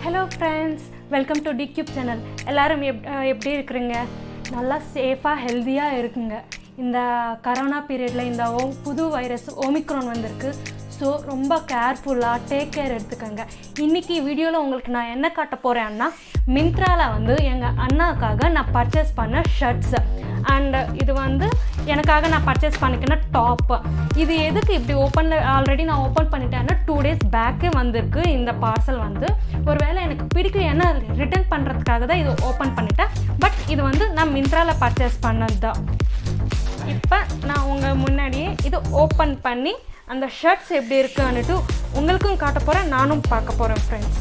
Hello friends, welcome to D-Quibe channel. எல்லாரும் எப்படி இருக்கீங்க? நல்லா சேஃபா ஹெல்தியா இருக்குங்க. இந்த கொரோனா பீரியட்ல இந்த புது வைரஸ் ஓமிக்ரான் வந்திருக்கு. ஸோ ரொம்ப கேர்ஃபுல்லாக டேக் கேர் எடுத்துக்கோங்க. இன்றைக்கி வீடியோவில் உங்களுக்கு நான் என்ன காட்ட போகிறேன்னா, மிந்த்ராவில் வந்து எங்கள் அண்ணாக்காக நான் பர்ச்சேஸ் பண்ண ஷர்ட்ஸு அண்ட் இது வந்து எனக்காக நான் பர்ச்சேஸ் பண்ணிக்கின டாப்பு. இது எதுக்கு இப்படி ஆல்ரெடி நான் ஓப்பன் பண்ணிட்டேன்னா 2 days பேக்கே வந்திருக்கு இந்த பார்சல் வந்து. ஒருவேளை எனக்கு பிடிக்கலைன்னா ரிட்டர்ன் பண்ணுறதுக்காக தான் இது ஓப்பன் பண்ணிட்டேன். பட் இது வந்து நான் மிந்த்ராவில் பர்ச்சேஸ் பண்ணது தான். இப்போ நான் உங்கள் முன்னாடியே இது ஓப்பன் பண்ணி அந்த ஷர்ட்ஸ் எப்படி இருக்குன்னுட்டு உங்களுக்கும் காட்ட போகிறேன், நானும் பார்க்க போகிறேன் ஃப்ரெண்ட்ஸ்.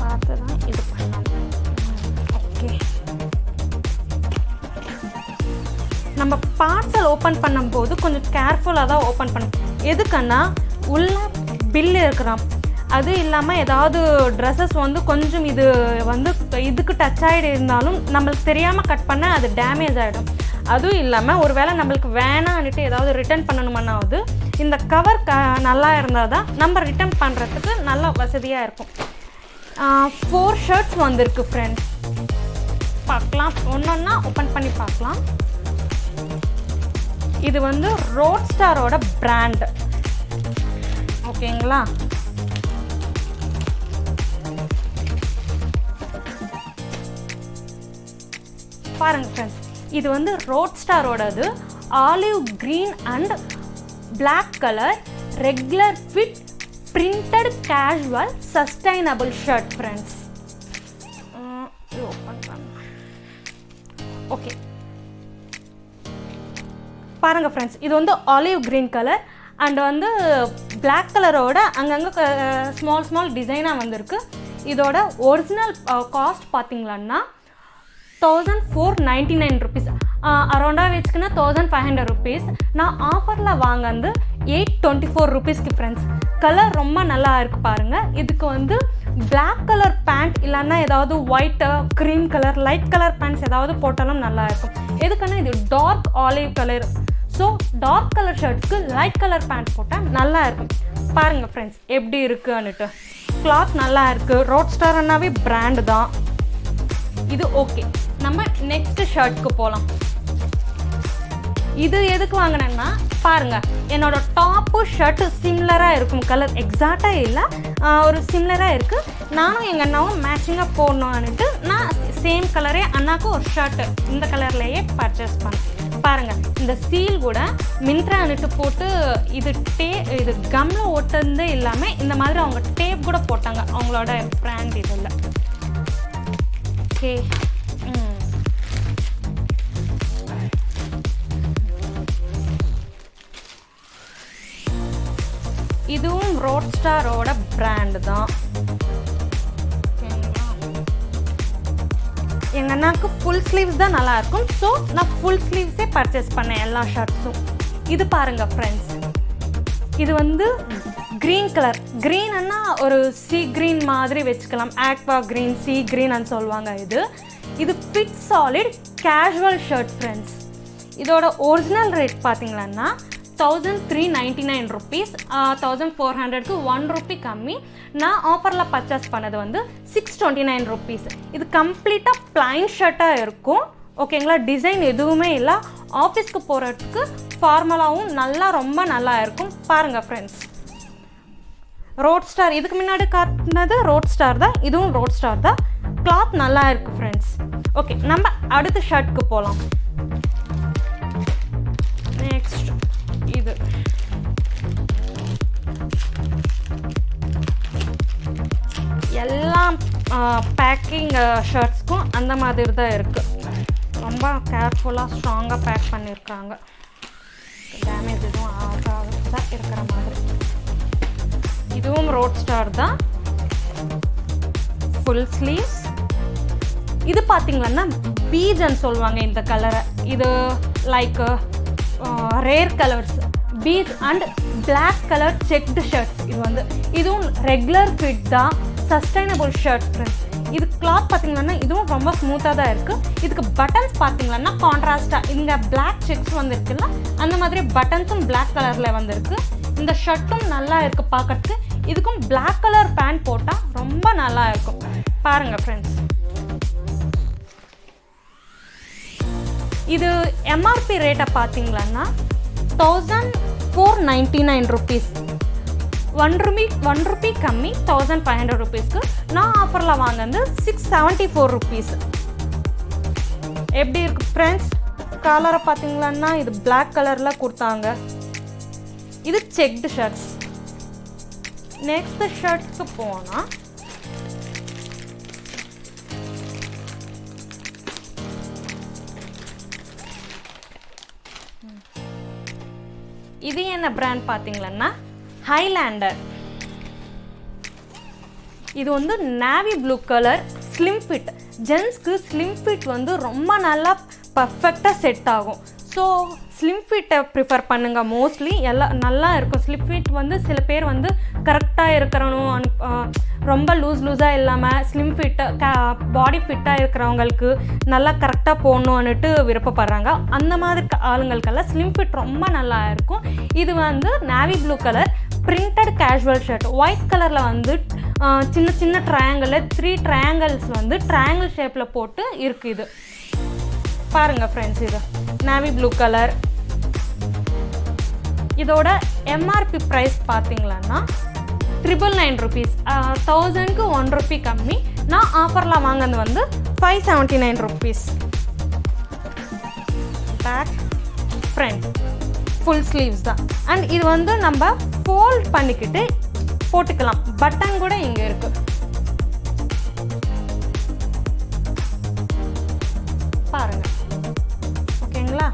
பார்த்து தான் இது பண்ணணும். ஓகே, நம்ம பார்சல் ஓப்பன் பண்ணும்போது கொஞ்சம் கேர்ஃபுல்லாக தான் ஓப்பன் பண்ணணும். எதுக்குன்னா உள்ள பில் இருக்கிறோம், அது இல்லாமல் ஏதாவது ட்ரெஸ்ஸஸ் வந்து கொஞ்சம் இது வந்து இதுக்கு டச் ஆகிடு இருந்தாலும் நம்மளுக்கு தெரியாமல் கட் பண்ணால் அது டேமேஜ் ஆகிடும். அதுவும் இல்லாமல் ஒரு வேளை நம்மளுக்கு வேணான்னுட்டு ஏதாவது ரிட்டர்ன் பண்ணணுமானாவது இந்த கவர் நல்லா இருந்தால் தான் நம்ம ரிட்டர்ன் பண்ணுறதுக்கு நல்லா வசதியாக இருக்கும். 4 ஷர்ட்ஸ் வந்திருக்கு ஃப்ரெண்ட்ஸ். பார்க்கலாம், ஒன்றொன்னா ஓப்பன் பண்ணி பார்க்கலாம். இது வந்து ரோட் ஸ்டாரோட பிராண்டு, ஓகேங்களா? பாருங்க ஃப்ரெண்ட்ஸ், இது வந்து ரோட் ஸ்டாரோடது olive green and black colour regular fit printed casual sustainable shirt friends. Open பண்ண ஓகே, பாருங்க ஃப்ரெண்ட்ஸ், இது வந்து ஆலிவ் க்ரீன் கலர் அண்ட் வந்து பிளாக் கலரோட அங்கங்கே ஸ்மால் டிசைனாக வந்திருக்கு. இதோட ஒரிஜினல் காஸ்ட் பார்த்தீங்களான்னா 1499 rupees, அரௌண்டாக வச்சுக்கினா 1500 rupees. நான் ஆஃபரில் வாங்கந்து 824 rupeesக்கு ஃப்ரெண்ட்ஸ். கலர் ரொம்ப நல்லா இருக்குது பாருங்கள். இதுக்கு வந்து பிளாக் கலர் பேண்ட் இல்லைன்னா ஏதாவது white cream colour light colour pants ஏதாவது போட்டாலும் நல்லா இருக்கும். எதுக்குன்னா இது dark olive colour, so dark colour ஷர்ட்ஸ்க்கு லைட் கலர் பேண்ட் போட்டால் நல்லா இருக்கும். பாருங்கள் ஃப்ரெண்ட்ஸ் எப்படி இருக்குன்னுட்டு. கிளாத் நல்லா இருக்குது, ரோட் ஸ்டார்னாவே பிராண்டு தான் இது. ஓகே, நம்ம நெக்ஸ்ட் ஷர்ட்க்கு போகலாம். இது எதுக்கு வாங்கினேன்னா பாருங்க, என்னோட டாப்பு ஷர்ட்டு சிம்லராக இருக்கும், கலர் எக்ஸாக்டாக இல்லை, ஒரு சிம்லராக இருக்குது. நானும் எங்கள் அண்ணாவும் மேட்சிங்காக போடணுன்னுட்டு நான் சேம் கலரே அண்ணாவுக்கு ஒரு ஷர்ட்டு இந்த கலர்லேயே பர்ச்சேஸ் பண்ணேன். பாருங்கள், இந்த சீல் கூட மிந்த்ரான்னுட்டு போட்டு இது கம்மில் ஒட்டுறதே இல்லாமல் இந்த மாதிரி அவங்க டேப் கூட போட்டாங்க அவங்களோட பிராண்ட் இதில். ஓகே, இதுவும் ரோட் ஸ்டாரோட பிராண்டு தான். எங்கள் அண்ணாவுக்கு ஃபுல் ஸ்லீவ்ஸ் தான் நல்லாயிருக்கும், ஸோ நான் ஃபுல் ஸ்லீவ்ஸே பர்ச்சேஸ் பண்ணேன் எல்லா ஷர்ட்ஸும். இது பாருங்கள் ஃப்ரெண்ட்ஸ், இது வந்து க்ரீன் கலர். க்ரீன்னா ஒரு சீ க்ரீன் மாதிரி வச்சுக்கலாம், ஆக்வா க்ரீன் சீ க்ரீன்னு சொல்லுவாங்க. இது fit solid casual shirt friends. இதோட ஒரிஜினல் ரேட் பார்த்தீங்கன்னா 1399 rupees, 1400க்கு 1 rupee கம்மி. நான் ஆஃபரில் பர்ச்சேஸ் பண்ணது வந்து 629 rupees. இது கம்ப்ளீட்டாக பிளைன் ஷர்ட்டாக இருக்கும், ஓகேங்களா? டிசைன் எதுவுமே இல்லை. ஆஃபீஸ்க்கு போகிறதுக்கு ஃபார்மலாகவும் நல்லா ரொம்ப நல்லா இருக்கும். பாருங்கள் ஃப்ரெண்ட்ஸ், ரோட் ஸ்டார் இதுக்கு முன்னாடி காட்டினது ரோட் ஸ்டார் தான், இதுவும் ரோட் ஸ்டார் தான். கிளாத் நல்லா இருக்குது ஃப்ரெண்ட்ஸ். ஓகே, நம்ம அடுத்த ஷர்ட்க்கு போகலாம். நெக்ஸ்ட் இது எல்லாம் பேக்கிங் ஷர்ட்ஸ்க்கும் அந்த மாதிரி தான் இருக்குது. ரொம்ப கேர்ஃபுல்லாக ஸ்ட்ராங்காக பேக் பண்ணியிருக்காங்க, டேமேஜ் எதுவும் ஆகாத இருக்கிற மாதிரி. இதுவும் ரோட் ஸ்டார் தான், ஃபுல் ஸ்லீவ்ஸ். இது பார்த்தீங்கன்னா பீஜ்ன்னு சொல்லுவாங்க இந்த கலரை. இது like rare colours peach and black colour checked shirts. இது வந்து இதுவும் ரெகுலர் ஃபிட் தான், சஸ்டைனபிள் ஷர்ட் ஃப்ரெண்ட்ஸ். இது கிளாத் பார்த்தீங்கன்னா இதுவும் ரொம்ப ஸ்மூத்தாக தான் இருக்குது. இதுக்கு பட்டன்ஸ் பார்த்தீங்கன்னா கான்ட்ராஸ்டாக இங்கே பிளாக் செக்ஸ் வந்துருக்குல்ல அந்த மாதிரி பட்டன்ஸும் பிளாக் கலரில் வந்துருக்கு. இந்த ஷர்ட்டும் நல்லா இருக்குது பார்க்கறதுக்கு. இதுக்கும் பிளாக் கலர் பேண்ட் போட்டால் ரொம்ப நல்லா இருக்கும். பாருங்கள் ஃப்ரெண்ட்ஸ், இது எம்ஆர்பி ரேட்டை பார்த்தீங்கன்னா 1499 rupees. 1 rupee கம்மி 1500 rupeesக்கு. நான் ஆஃபரில் வாங்கினது 674 rupees. எப்படி இருக்கு ஃப்ரெண்ட்ஸ்? கலரை பார்த்தீங்கன்னா இது பிளாக் கலரில் கொடுத்தாங்க. இது செக்டு ஷர்ட்ஸ். நெக்ஸ்ட் ஷர்ட்ஸ்க்கு போனால் இது என்ன பிராண்ட் பார்த்தீங்கன்னா ஹைலாண்டர். இது வந்து navy blue colour slim fit. ஜென்ஸ்க்கு ஸ்லிம் ஃபிட் வந்து ரொம்ப நல்லா பர்ஃபெக்டாக செட் ஆகும். ஸோ ஸ்லிம் ஃபிட்டை ப்ரிஃபர் பண்ணுங்கள். மோஸ்ட்லி எல்லாம் நல்லா இருக்கும். ஸ்லிம் ஃபிட் வந்து சில பேர் வந்து கரெக்டாக இருக்கிறனும், ரொம்ப லூஸாக இல்லாமல் ஸ்லிம் ஃபிட்டாக பாடி ஃபிட்டாக இருக்கிறவங்களுக்கு நல்லா கரெக்டாக போடணுன்னுட்டு விருப்பப்படுறாங்க. அந்த மாதிரி ஆளுங்களுக்கெல்லாம் ஸ்லிம் ஃபிட் ரொம்ப நல்லா இருக்கும். இது வந்து navy blue colour printed casual shirt. White கலரில் வந்து சின்ன சின்ன ட்ரையாங்கிளில் 3 ட்ரையாங்கிள்ஸ் வந்து ட்ரையாங்கிள் ஷேப்பில் போட்டு இருக்குது. இது பாருங்கள் ஃப்ரெண்ட்ஸ், இது நேவி ப்ளூ கலர். இதோட எம்ஆர்பி ப்ரைஸ் பார்த்தீங்கன்னா 999 rupees. 1000க்கு 1 rupee கம்மி. நான் ஆஃபரில் வாங்கினது வந்து 579 rupees. Back front full sleeves தான். அண்ட் இது வந்து நம்ம ஃபோல்ட் பண்ணிக்கிட்டு போட்டுக்கலாம். பட்டன் கூட இங்கே இருக்குது. பாருங்க, ஓகேங்களா?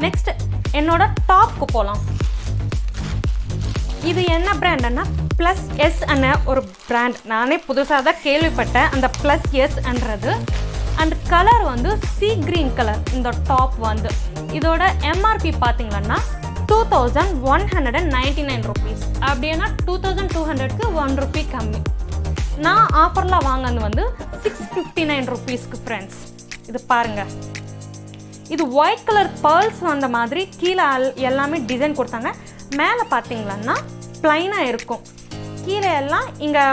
நெக்ஸ்ட் என்னோட டாப்க்கு போகலாம். இது என்ன பிராண்டுன்னா ப்ளஸ் எஸ் அண்ண ஒரு பிராண்ட். நானே புதுசாக தான் கேள்விப்பட்டேன் அந்த ப்ளஸ் எஸ்ன்றது. அண்ட் கலர் வந்து சீ க்ரீன் கலர். இந்த டாப் வந்து இதோட எம்ஆர்பி பார்த்தீங்கன்னா 2199 rupees. அப்படின்னா 2200க்கு 1 rupee கம்மி. நான் ஆஃபரில் வாங்கினது வந்து 659 rupeesக்கு ஃப்ரெண்ட்ஸ். இது பாருங்கள், இது ஒயிட் கலர் பேர்ல்ஸ் வந்த மாதிரி கீழே எல்லாமே டிசைன் கொடுத்தாங்க. மேலே பார்த்தீங்கன்னா ப்ளைனாக இருக்கும். கீழே எல்லாம் இங்கே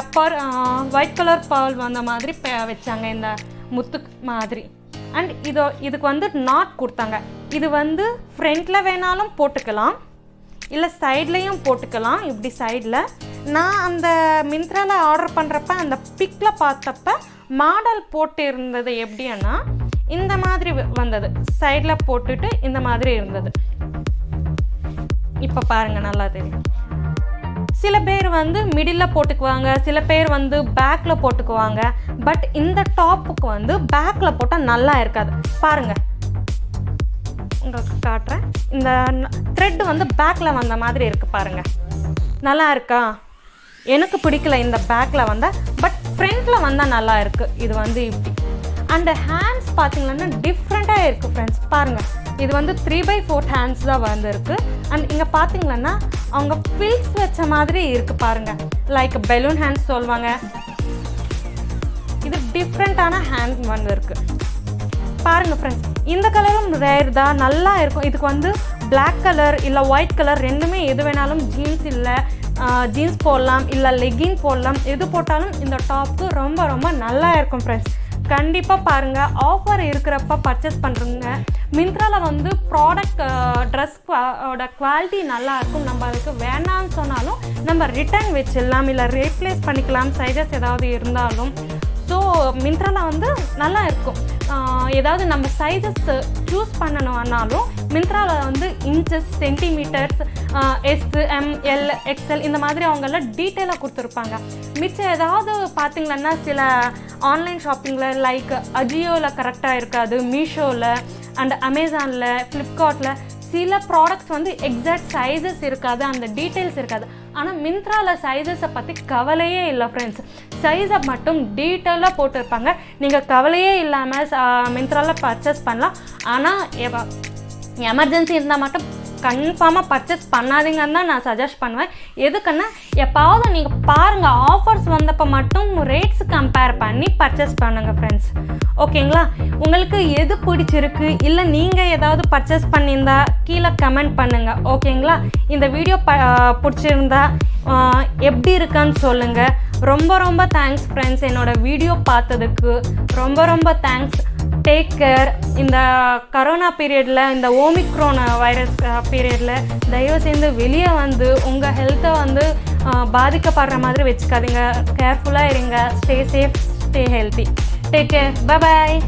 ஒயிட் கலர் பேர்ல் வந்த மாதிரி வச்சாங்க இந்த முத்து மாதிரி. அண்ட் இதுக்கு வந்து நாட் கொடுத்தாங்க. இது வந்து ஃப்ரண்ட்டில் வேணாலும் போட்டுக்கலாம், இல்லை சைட்லேயும் போட்டுக்கலாம். இப்படி சைடில் நான் அந்த மிந்த்ராவில் ஆர்டர் பண்ணுறப்ப அந்த பிக்கில் பார்த்தப்ப மாடல் போட்டு இருந்தது எப்படின்னா இந்த மாதிரி வந்தது. சைடில் போட்டுட்டு இந்த மாதிரி இருந்தது. இப்போ பாருங்கள், நல்லா தெரியும். சில பேர் வந்து மிடில் போட்டுக்குவாங்க, சில பேர் வந்து பேக்கில் போட்டுக்குவாங்க. பட் இந்த டாப்புக்கு வந்து பேக்கில் போட்டால் நல்லா இருக்காது. பாருங்கள், உங்களுக்கு காட்டுறேன். இந்த த்ரெட் வந்து பேக்கில் வந்த மாதிரி இருக்குது. பாருங்கள், நல்லா இருக்கா? எனக்கு பிடிக்கல இந்த பேக்கில் வந்தால். பட் ஃப்ரண்ட்டில் வந்தால் நல்லா இருக்குது. இது வந்து இப்படி. அண்ட் ஹேண்ட்ஸ் பார்த்தீங்கன்னா டிஃப்ரெண்ட்டாக இருக்குது ஃப்ரெண்ட்ஸ். பாருங்கள், இது வந்து 3/4 ஹேண்ட்ஸ் தான் வந்துருக்கு. அண்ட் இங்கே பார்த்தீங்கன்னா அவங்க ஃபில்ஸ் வச்ச மாதிரி இருக்குது. பாருங்கள், லைக் பெலூன் ஹேண்ட்ஸ் சொல்லுவாங்க. இது டிஃப்ரெண்ட்டான ஹேண்ட் வந்துருக்கு. பாருங்கள் ஃப்ரெண்ட்ஸ், இந்த கலரும் ரேர் தான், நல்லா இருக்கும். இதுக்கு வந்து பிளாக் கலர் இல்லை ஒயிட் கலர் ரெண்டுமே எது வேணாலும், ஜீன்ஸ் இல்லை ஜீன்ஸ் போடலாம், இல்லை லெக்கின் போடலாம். எது போட்டாலும் இந்த டாப்பு ரொம்ப ரொம்ப நல்லா இருக்கும் ஃப்ரெண்ட்ஸ். கண்டிப்பாக பாருங்கள், ஆஃபர் இருக்கிறப்ப பர்ச்சேஸ் பண்ணுறங்க. மிந்த்ராவில் வந்து ப்ராடக்ட் ட்ரெஸ்ஸோட குவாலிட்டி நல்லாயிருக்கும். நம்ம அதுக்கு வேணான்னு சொன்னாலும் நம்ம ரிட்டர்ன் வச்சிடலாம், இல்லை ரீப்ளேஸ் பண்ணிக்கலாம் சைஸஸ் ஏதாவது இருந்தாலும். ஸோ மிந்த்ராவில் வந்து நல்லா இருக்கும். ஏதாவது நம்ம சைஸஸ் சூஸ் பண்ணணும்னாலும் மிந்த்ராவில் வந்து inches, centimetres, S, M, L, XL இந்த மாதிரி அவங்கெல்லாம் டீட்டெயிலாக கொடுத்துருப்பாங்க. மிச்சம் ஏதாவது பார்த்திங்கன்னா சில ஆன்லைன் ஷாப்பிங்கில் லைக் அஜியோவில் கரெக்டாக இருக்காது, மீஷோவில் அண்ட் அமேசானில், ஃப்ளிப்கார்ட்டில் சில ப்ராடக்ட்ஸ் வந்து எக்ஸாக்ட் சைஸஸ் இருக்காது, அந்த டீட்டெயில்ஸ் இருக்காது. ஆனால் மிந்த்ராவில் சைஸஸை பற்றி கவலையே இல்லை ஃப்ரெண்ட்ஸ். சைஸை மட்டும் டீட்டெயிலாக போட்டிருப்பாங்க. நீங்கள் கவலையே இல்லாமல் மிந்த்ராவில் பர்ச்சேஸ் பண்ணலாம். ஆனால் எமர்ஜென்சி இருந்தால் மட்டும் கன்ஃபார்மாக பர்ச்சேஸ் பண்ணாதீங்கன்னு தான் நான் சஜஸ்ட் பண்ணுவேன். எதுக்குன்னா எப்பாவது நீங்கள் பாருங்கள், ஆஃபர்ஸ் வந்தப்போ மட்டும் ரேட்ஸ் கம்பேர் பண்ணி பர்ச்சேஸ் பண்ணுங்கள் ஃப்ரெண்ட்ஸ். ஓகேங்களா? உங்களுக்கு எது பிடிச்சிருக்கு இல்லை நீங்கள் ஏதாவது பர்ச்சேஸ் பண்ணியிருந்தா கீழே கமெண்ட் பண்ணுங்கள். ஓகேங்களா? இந்த வீடியோ பிடிச்சிருந்தா எப்படி இருக்கான்னு சொல்லுங்கள். ரொம்ப ரொம்ப தேங்க்ஸ் ஃப்ரெண்ட்ஸ், என்னோட வீடியோ பார்த்ததுக்கு ரொம்ப ரொம்ப தேங்க்ஸ். Take care. இந்த கரோனா பீரியடில், இந்த ஓமிக்ரோன் வைரஸ் பீரியடில் தயவு செய்து வெளியே வந்து உங்கள் ஹெல்த்தை வந்து பாதிக்கப்படுற மாதிரி வச்சுக்காதீங்க. கேர்ஃபுல்லாக இருங்க. Stay safe, stay healthy. Take care. Bye bye.